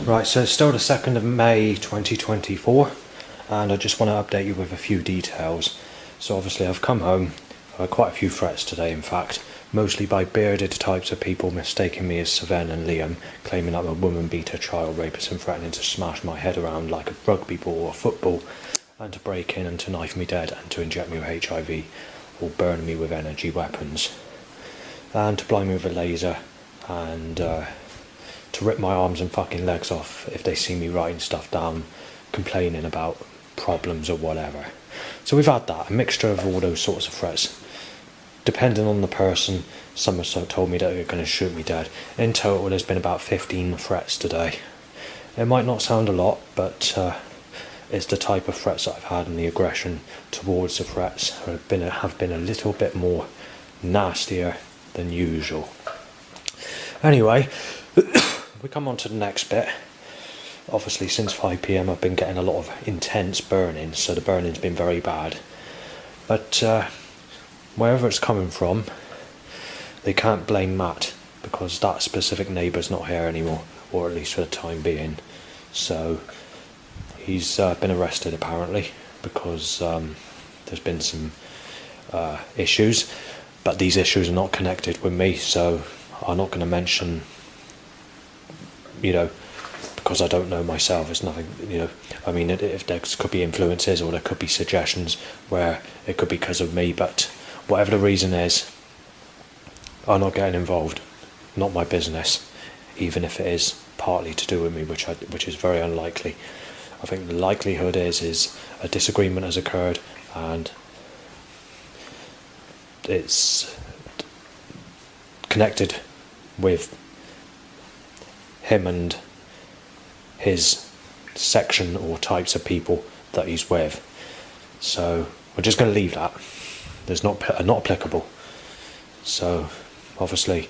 Right, so it's still the 2nd of May 2024, and I just want to update you with a few details. So obviously I've come home, quite a few threats today in fact, mostly by bearded types of people mistaking me as Savannah and Liam, claiming I'm a woman beater, child rapist and threatening to smash my head around like a rugby ball or a football, and to break in and to knife me dead and to inject me with HIV or burn me with energy weapons, and to blind me with a laser, and to rip my arms and fucking legs off if they see me writing stuff down, complaining about problems or whatever. So we've had that, a mixture of all those sorts of threats. Depending on the person, some have told me that they're going to shoot me dead. In total there's been about 15 threats today. It might not sound a lot, but it's the type of threats that I've had, and the aggression towards the threats have been a little bit more nastier than usual. Anyway, we come on to the next bit. Obviously since 5 PM I've been getting a lot of intense burning, so the burning's been very bad. But wherever it's coming from, they can't blame Matt, because that specific neighbour's not here anymore, or at least for the time being. So he's been arrested apparently, because there's been some issues, but these issues are not connected with me, so I'm not going to mention, you know, because I don't know myself. It's nothing, you know, I mean, if there could be influences or there could be suggestions where it could be because of me, but whatever the reason is, I'm not getting involved. Not my business, even if it is partly to do with me, which is very unlikely. I think the likelihood is a disagreement has occurred and it's connected with him and his section or types of people that he's with. So we're just going to leave that. There's not applicable. So obviously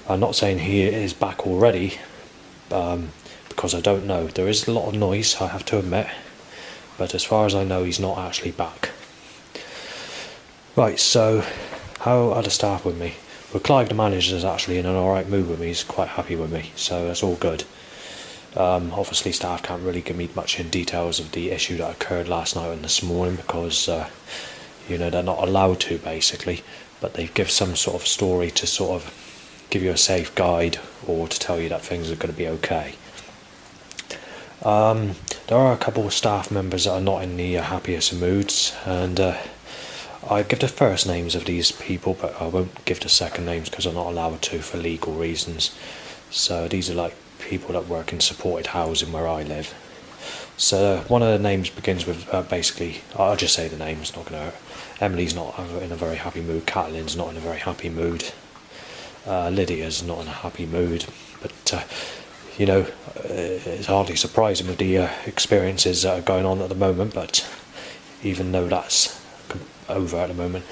I'm not saying he is back already, because I don't know. There is a lot of noise, I have to admit, but as far as I know he's not actually back. Right, so how are the staff with me? Well, Clive the manager is actually in an alright mood with me. He's quite happy with me, so that's all good. Obviously staff can't really give me much in details of the issue that occurred last night and this morning, because you know, they're not allowed to basically, but they give some sort of story to sort of give you a safe guide or to tell you that things are going to be okay. There are a couple of staff members that are not in the happiest of moods, and I give the first names of these people, but I won't give the second names because I'm not allowed to for legal reasons. So these are like people that work in supported housing where I live. So one of the names begins with basically, I'll just say the name, it's not going to hurt. Emily's not in a very happy mood, Catherine's not in a very happy mood, Lydia's not in a happy mood, but you know, it's hardly surprising with the experiences that are going on at the moment, but even though that's over at the moment,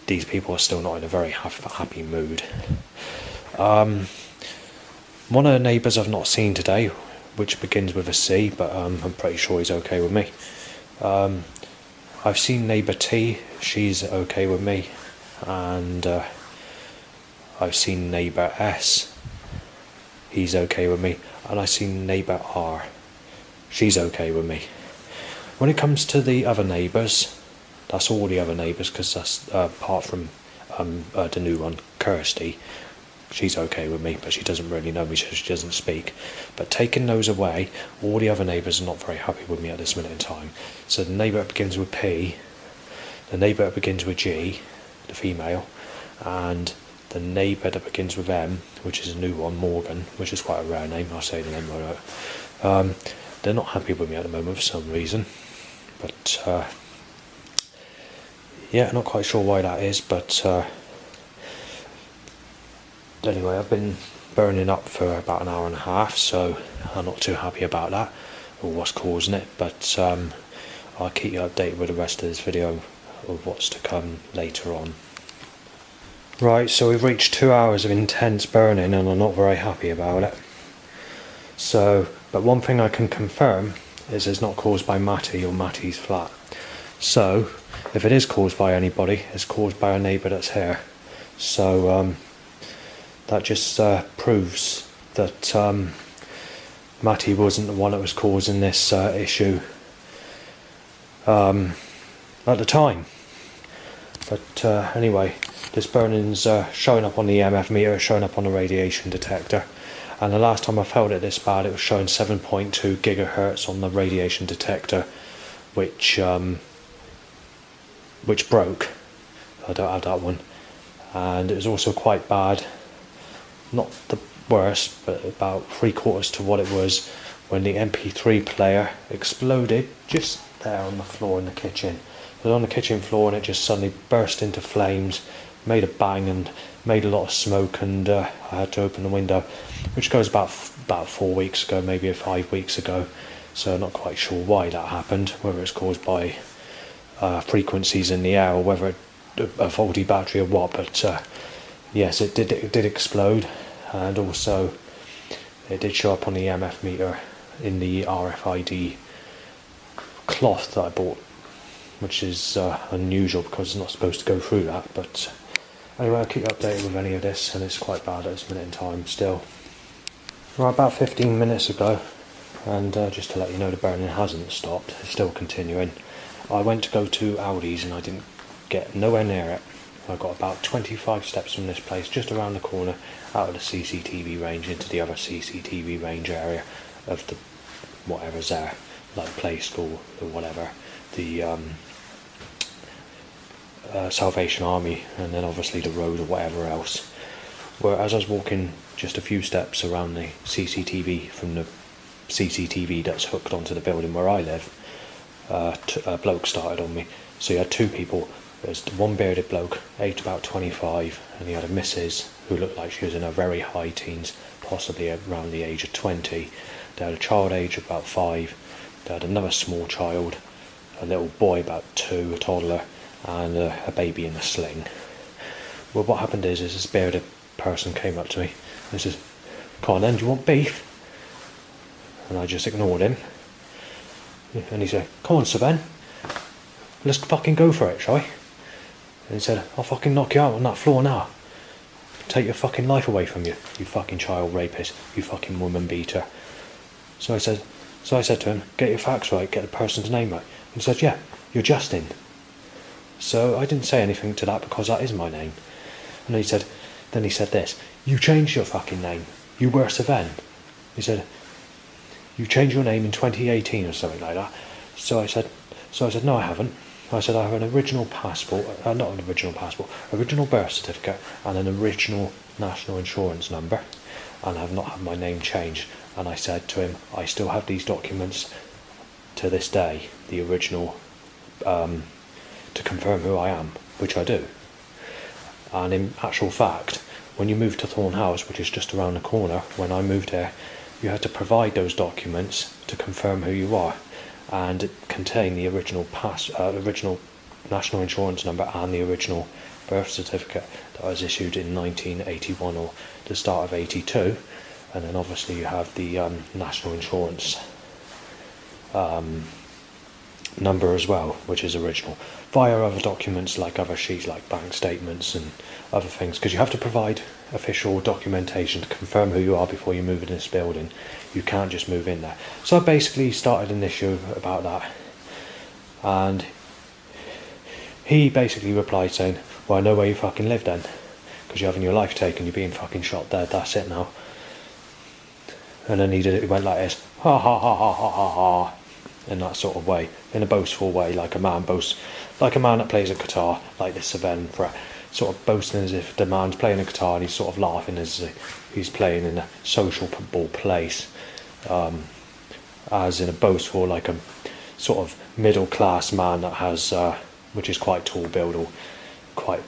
these people are still not in a very happy mood. One of the neighbours I've not seen today, which begins with a C, but I'm pretty sure he's okay with me. I've seen neighbour T, she's okay with me, and I've seen neighbour S, he's okay with me, and I've seen neighbour R, she's okay with me. When it comes to the other neighbours, that's all the other neighbours, because that's apart from the new one, Kirsty. She's okay with me, but she doesn't really know me, so she doesn't speak. But taking those away, all the other neighbours are not very happy with me at this minute in time. So the neighbour that begins with P, the neighbour that begins with G, the female, and the neighbour that begins with M, which is a new one, Morgan, which is quite a rare name, I'll say the name right. They're not happy with me at the moment for some reason, but yeah, not quite sure why that is, but anyway, I've been burning up for about an hour and a half, so I'm not too happy about that, or what's causing it, but I'll keep you updated with the rest of this video of what's to come later on. Right, so we've reached 2 hours of intense burning and I'm not very happy about it. So, but one thing I can confirm is it's not caused by Matty or Matty's flat. So, if it is caused by anybody, it's caused by a neighbour that's here. So, that just proves that Matty wasn't the one that was causing this issue at the time. But anyway, this burning's showing up on the EMF meter, showing up on the radiation detector, and the last time I felt it this bad, it was showing 7.2 gigahertz on the radiation detector, which broke. I don't have that one. And it was also quite bad, not the worst, but about 3/4 to what it was when the MP3 player exploded just there on the floor in the kitchen. It was on the kitchen floor and it just suddenly burst into flames, made a bang and made a lot of smoke, and I had to open the window, which goes about 4 weeks ago, maybe 5 weeks ago. So I'm not quite sure why that happened, whether it's caused by frequencies in the air or whether a faulty battery or what, but yes, it did explode, and also it did show up on the EMF meter in the RFID cloth that I bought, which is unusual because it's not supposed to go through that. But anyway, I'll keep you updated with any of this, and it's quite bad at this minute in time still. Right, about 15 minutes ago, and just to let you know, the burning hasn't stopped, it's still continuing. I went to go to Aldi's and I didn't get nowhere near it. I got about 25 steps from this place, just around the corner, out of the CCTV range into the other CCTV range area of the whatever's there, like play school or whatever, the Salvation Army, and then obviously the road or whatever else. Where as I was walking just a few steps around the CCTV from the CCTV that's hooked onto the building where I live, a bloke started on me. So you had two people. There's one bearded bloke, aged about 25, and he had a missus who looked like she was in her very high teens, possibly around the age of 20. They had a child age of about 5. They had another small child, a little boy about 2, a toddler, and a baby in a sling. Well, what happened is this bearded person came up to me and says, "Come on then, do you want beef?" And I just ignored him. And he said, "Come on, Sir Ben, let's fucking go for it, shall we?" And he said, "I'll fucking knock you out on that floor now. Take your fucking life away from you, you fucking child rapist, you fucking woman beater." So I said to him, "Get your facts right, get the person's name right." And he said, "Yeah, you're Justin." So I didn't say anything to that because that is my name. And then he said this, "You changed your fucking name. You were Sir Ben." He said, "You changed your name in 2018 or something like that." So I said, "No, I haven't." I said, "I have an original passport, not an original passport, original birth certificate and an original national insurance number, and I have not had my name changed." And I said to him, "I still have these documents to this day, the original, to confirm who I am," which I do. And in actual fact, when you move to Thorn House, which is just around the corner, when I moved here, you had to provide those documents to confirm who you are, and it contained the original original national insurance number and the original birth certificate that was issued in 1981 or the start of 82, and then obviously you have the national insurance number as well, which is original, via other documents like other sheets like bank statements and other things, because you have to provide official documentation to confirm who you are before you move in this building. You can't just move in there. So I basically started an issue about that, and he basically replied saying, "Well, I know where you fucking live then, because you're having your life taken, you're being fucking shot dead, that's it now." And then he went like this, "Ha ha ha ha ha ha ha," in that sort of way, in a boastful way, like a man that plays a guitar, like this Savenne, for sort of boasting as if the man's playing a guitar and he's sort of laughing as he's playing in a sociable place, as in a boastful, like a sort of middle class man that has, which is quite tall build or quite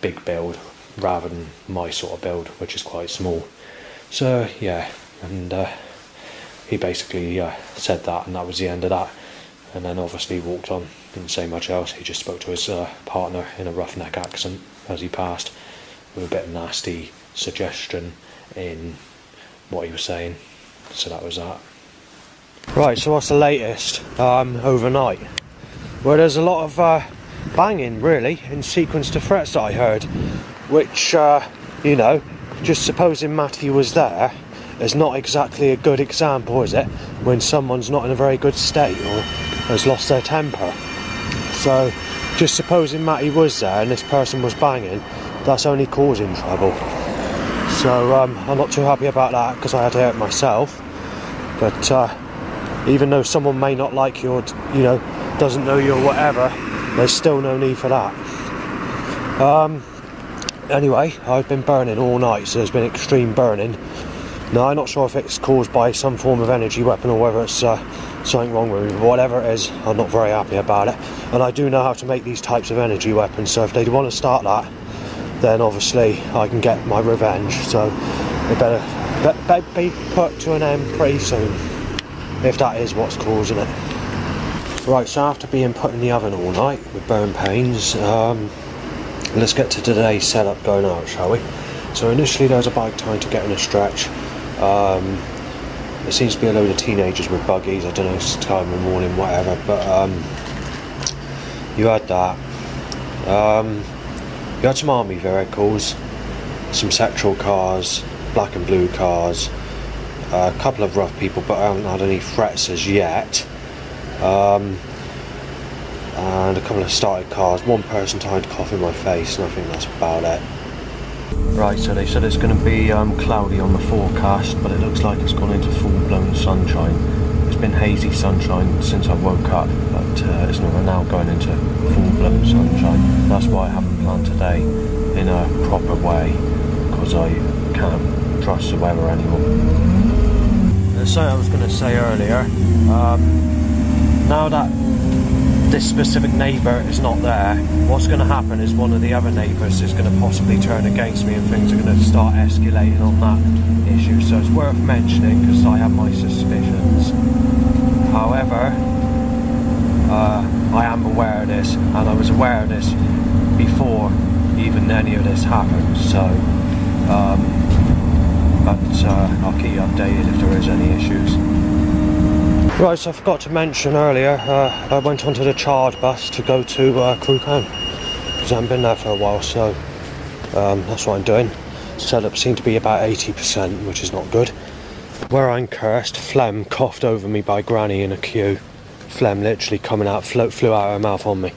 big build, rather than my sort of build, which is quite small. So yeah, and he basically said that, and that was the end of that. And then obviously walked on, didn't say much else. He just spoke to his partner in a roughneck accent as he passed, with a bit of nasty suggestion in what he was saying. So that was that. Right, so what's the latest overnight? Well, there's a lot of banging, really, in sequence to threats that I heard, which, just supposing Matty was there, is not exactly a good example, is it? When someone's not in a very good state or has lost their temper. So, just supposing Matty was there and this person was banging, that's only causing trouble. So, I'm not too happy about that because I had to hear it myself. But, even though someone may not like you or, you know, doesn't know you or whatever, there's still no need for that. Anyway, I've been burning all night, so there's been extreme burning. Now, I'm not sure if it's caused by some form of energy weapon or whether it's something wrong with me, but whatever it is, I'm not very happy about it. And I do know how to make these types of energy weapons, so if they want to start that, then obviously I can get my revenge. So they better be put to an end pretty soon, if that is what's causing it. Right, so after being put in the oven all night with burn pains, let's get to today's setup going out, shall we? So initially there's a bike time to get in a stretch. There seems to be a load of teenagers with buggies, I don't know, it's time in the morning, whatever, but you had that. You had some army vehicles, some sexual cars, black and blue cars, a couple of rough people, but I haven't had any threats as yet. And a couple of started cars, one person trying to cough in my face, and I think that's about it. Right, so they said it's going to be cloudy on the forecast, but it looks like it's gone into full-blown sunshine. It's been hazy sunshine since I woke up, but it's now going into full-blown sunshine. That's why I haven't planned today in a proper way, because I can't trust the weather anymore. There's something I was going to say earlier. Now that this specific neighbour is not there, what's going to happen is one of the other neighbours is going to possibly turn against me and things are going to start escalating on that issue. So it's worth mentioning because I have my suspicions. However, I am aware of this, and I was aware of this before even any of this happened. So, I'll keep you updated if there is any issues. Right, so I forgot to mention earlier, I went onto the charge bus to go to Crewcombe, because I haven't been there for a while, so that's what I'm doing. Setup seemed to be about 80%, which is not good. Where I'm cursed, phlegm coughed over me by Granny in a queue. Phlegm literally coming out, flew out of her mouth on me.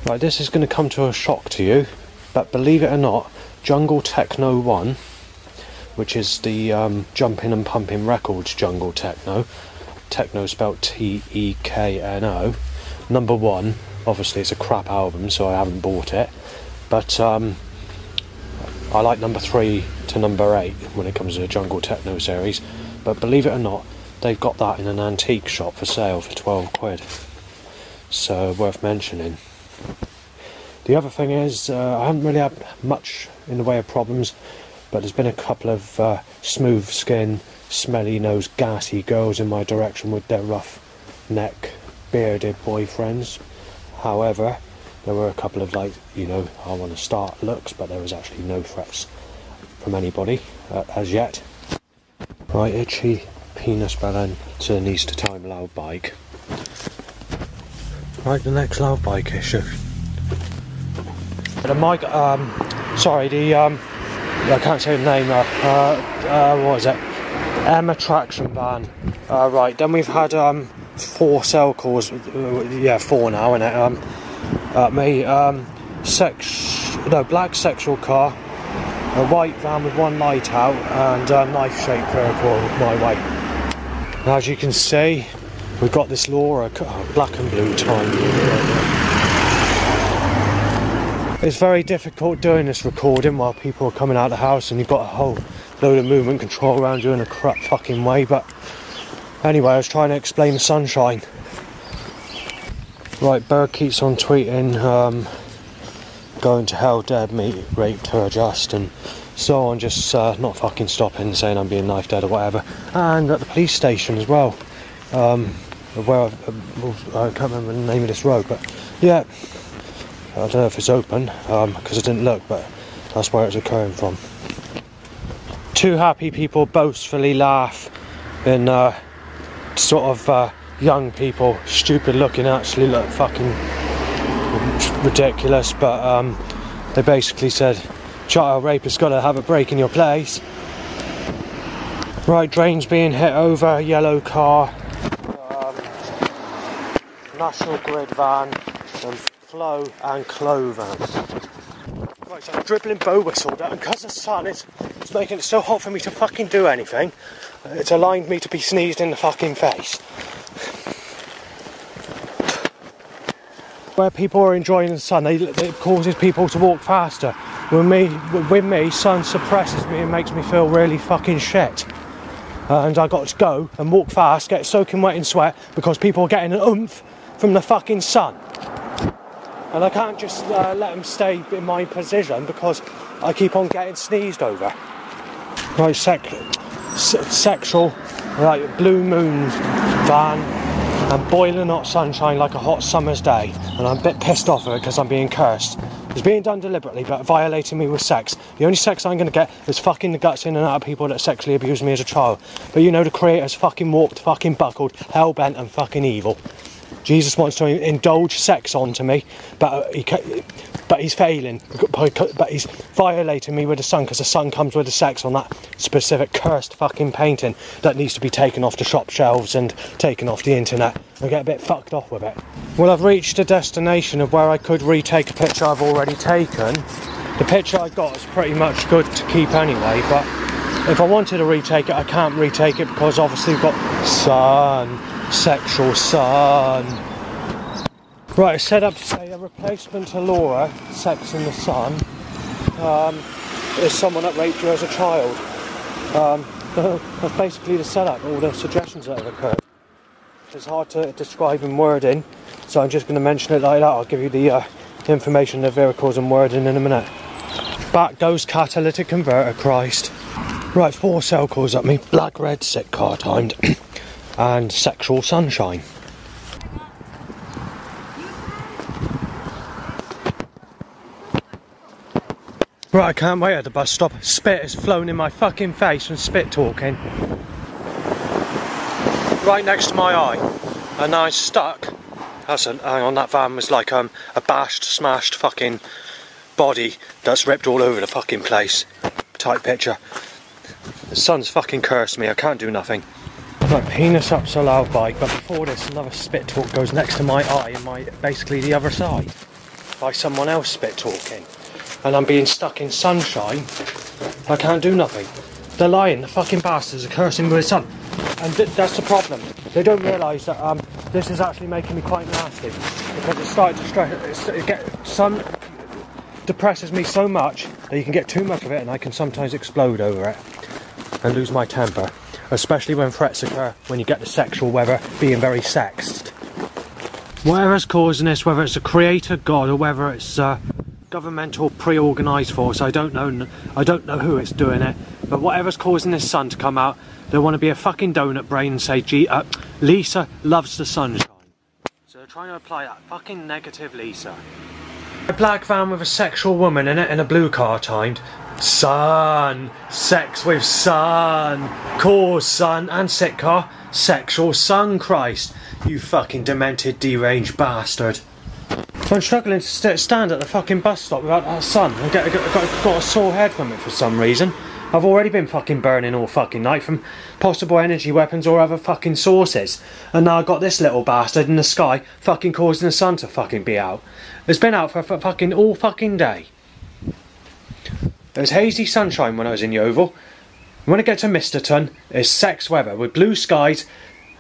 Right, this is going to come to a shock to you, but believe it or not, Jungle Techno 1, which is the Jumping and Pumping Records Jungle Techno, Techno spelled T-E-K-N-O, number 1, obviously it's a crap album so I haven't bought it, but I like number 3 to number 8 when it comes to the Jungle Techno series, but believe it or not, they've got that in an antique shop for sale for 12 quid, so worth mentioning. The other thing is, I haven't really had much in the way of problems, but there's been a couple of smooth skin, smelly nose, gassy girls in my direction with their rough neck, bearded boyfriends. However, there were a couple of, like, you know, I want to start looks, but there was actually no threats from anybody as yet. Right, itchy penis bellend to needs to time loud bike. Right, the next loud bike issue. The mic, sorry, the I can't say the name. What is it? Traction van. Right, then we've had 4 cell calls. Yeah, 4 now, innit? Black sexual car, a white van with 1 light out, and a knife-shaped vehicle my way. As you can see, we've got this Laura black and blue time. It's very difficult doing this recording while people are coming out of the house and you've got a whole load of movement control around you in a crap fucking way, but anyway, I was trying to explain the sunshine. Right, Bird keeps on tweeting, going to hell, dead meat, raped her just, and so on, just not fucking stopping, saying I'm being knife dead or whatever. And at the police station as well, where I can't remember the name of this road, but yeah, I don't know if it's open, because I didn't look, but that's where it's occurring from. 2 happy people boastfully laugh, and sort of young people, stupid looking, actually look fucking ridiculous, but they basically said, child rapist's got to have a break in your place. Right, drains being hit over, yellow car, National Grid van, and Flow and Clovers. Right, so I'm dribbling bow whistled, and because the sun is making it so hot for me to fucking do anything, it's aligned me to be sneezed in the fucking face. Where people are enjoying the sun, it causes people to walk faster. With me, sun suppresses me and makes me feel really fucking shit. And I got to go and walk fast, get soaking wet in sweat, because people are getting an oomph from the fucking sun. And I can't just let them stay in my position because I keep on getting sneezed over. Right, sexual, like blue moon van, and boiling hot sunshine like a hot summer's day, and I'm a bit pissed off of it because I'm being cursed. It's being done deliberately, but violating me with sex. The only sex I'm going to get is fucking the guts in and out of people that sexually abused me as a child. But you know, the creator's fucking warped, fucking buckled, hell-bent and fucking evil. Jesus wants to indulge sex onto me, but he's failing. But he's violating me with the sun, because the sun comes with the sex on that specific cursed fucking painting that needs to be taken off the shop shelves and taken off the internet. I get a bit fucked off with it. Well, I've reached a destination of where I could retake a picture I've already taken. The picture I got is pretty much good to keep anyway, but if I wanted to retake it, I can't retake it because obviously we've got sun. Sexual sun. Right, I set up to say a replacement to Laura, Sex in the Sun, is someone that raped you as a child. That's basically the setup, all the suggestions that have occurred. It's hard to describe in wording, so I'm just going to mention it like that. I'll give you the information, the vehicles and wording in a minute. Back goes catalytic converter, Christ. Right, 4 cell calls at me, black, red, sick car timed. And sexual sunshine. Right, I can't wait at the bus stop. Spit has flown in my fucking face from spit talking. Right next to my eye. And now it's stuck. Hang on, that van was like a bashed, smashed fucking body that's ripped all over the fucking place. Tight picture. The sun's fucking cursed me, I can't do nothing. Right, penis up so loud bike, but before this another spit talk goes next to my eye and basically the other side by someone else spit talking, and I'm being stuck in sunshine. I can't do nothing. They're lying, the fucking bastards are cursing me with the sun, and that's the problem. They don't realise that this is actually making me quite nasty, because it's starting to stress. Sun depresses me so much that you can get too much of it and I can sometimes explode over it and lose my temper. Especially when threats occur, when you get the sexual weather being very sexed. Whatever's causing this, whether it's a creator, God, or whether it's a governmental pre-organised force, I don't know who it's doing it, but whatever's causing this sun to come out, they want to be a fucking donut brain and say, gee, Lisa loves the sunshine. So they're trying to apply that fucking negative Lisa. A black van with a sexual woman in it and a blue car timed. Sun, sex with sun, cause sun, and sick car, sexual sun, Christ, you fucking demented, deranged bastard. I'm struggling to stand at the fucking bus stop without that sun. I got a sore head from it for some reason. I've already been fucking burning all fucking night from possible energy weapons or other fucking sources. And now I've got this little bastard in the sky fucking causing the sun to fucking be out. It's been out for fucking all fucking day. There's hazy sunshine when I was in Yeovil. When I get to Misterton, it's sex weather with blue skies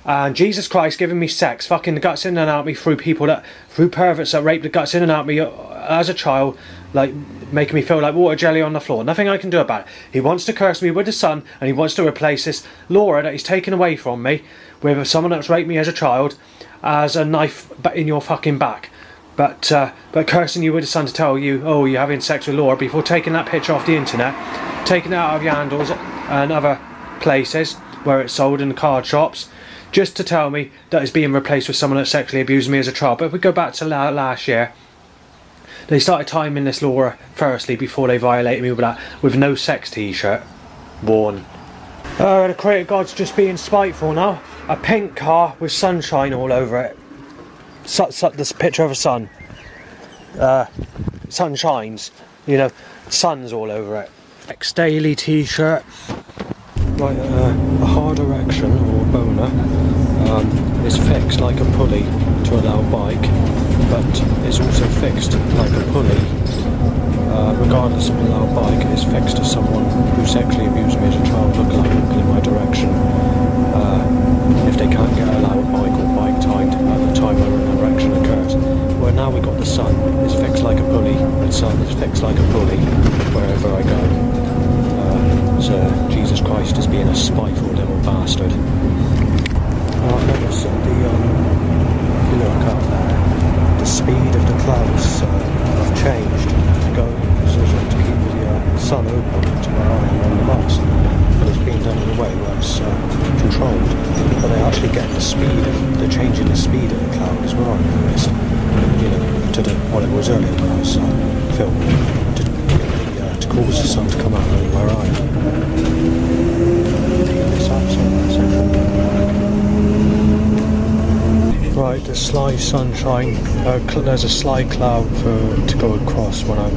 and Jesus Christ giving me sex, fucking the guts in and out of me through perverts that rape the guts in and out of me as a child, like making me feel like water jelly on the floor. Nothing I can do about it. He wants to curse me with the sun, and he wants to replace this Laura that he's taken away from me with someone that's raped me as a child as a knife in your fucking back. But cursing you with the sun to tell you, oh, you're having sex with Laura, before taking that picture off the internet, taking it out of your handles and other places where it's sold in the card shops, just to tell me that it's being replaced with someone that sexually abused me as a child. But if we go back to last year, they started timing this Laura firstly before they violated me with that, with no sex t-shirt worn. The creator god's just being spiteful now. A pink car with sunshine all over it. This picture of a sun. Sun shines, you know, sun's all over it. Next daily t-shirt Right, a hard erection or boner is fixed like a pulley to allow bike, but it's also fixed like a pulley, regardless of allow bike, is fixed to someone who sexually abused me as a child, looking in my direction. If they can't get allowed bike or bike tied at the time where an erection occurs. Where now we've got the sun, it's fixed like a pulley, the sun is fixed like a pulley wherever I go. So Jesus Christ is being a spiteful little bastard. Notice that if you look up there, the speed of the clouds have changed to go in position to keep the sun open to where I am on the bus. But it's been done in a way where it's controlled, but they actually get the speed, they're changing the speed of the cloud as well, I noticed, to what it was earlier when I was filming, to cause the sun to come out of where I am. Right, the sly sunshine, there's a sly cloud to go across when I'm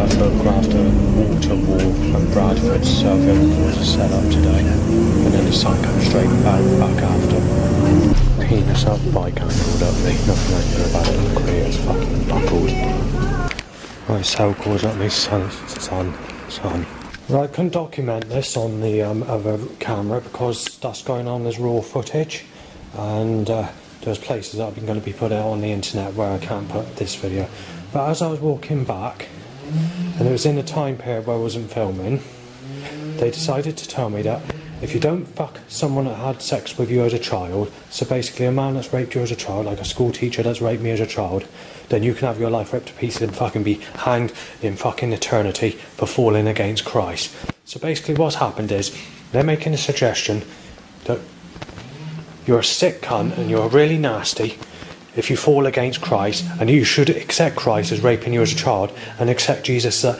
photographed a water wall and Bradford's village was set up today, and then the sun comes straight back after. Penis up, bike angled up me, nothing I can do about it, look here, it's fucking buckled. Right, cell calls up me, sun. Right, I couldn't document this on the other camera because that's going on as raw footage, and there's places that I'm going to be put out on the internet where I can't put this video. But as I was walking back, and it was in a time period where I wasn't filming, they decided to tell me that if you don't fuck someone that had sex with you as a child, so basically a man that's raped you as a child, like a school teacher that's raped me as a child, then you can have your life ripped to pieces and fucking be hanged in fucking eternity for falling against Christ. So basically what's happened is, they're making a suggestion that you're a sick cunt and you're really nasty if you fall against Christ, and you should accept Christ as raping you as a child and accept Jesus to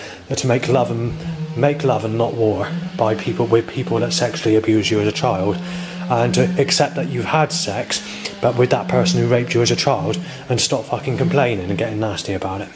make love and not war by people that sexually abuse you as a child, and to accept that you've had sex but with that person who raped you as a child, and stop fucking complaining and getting nasty about it.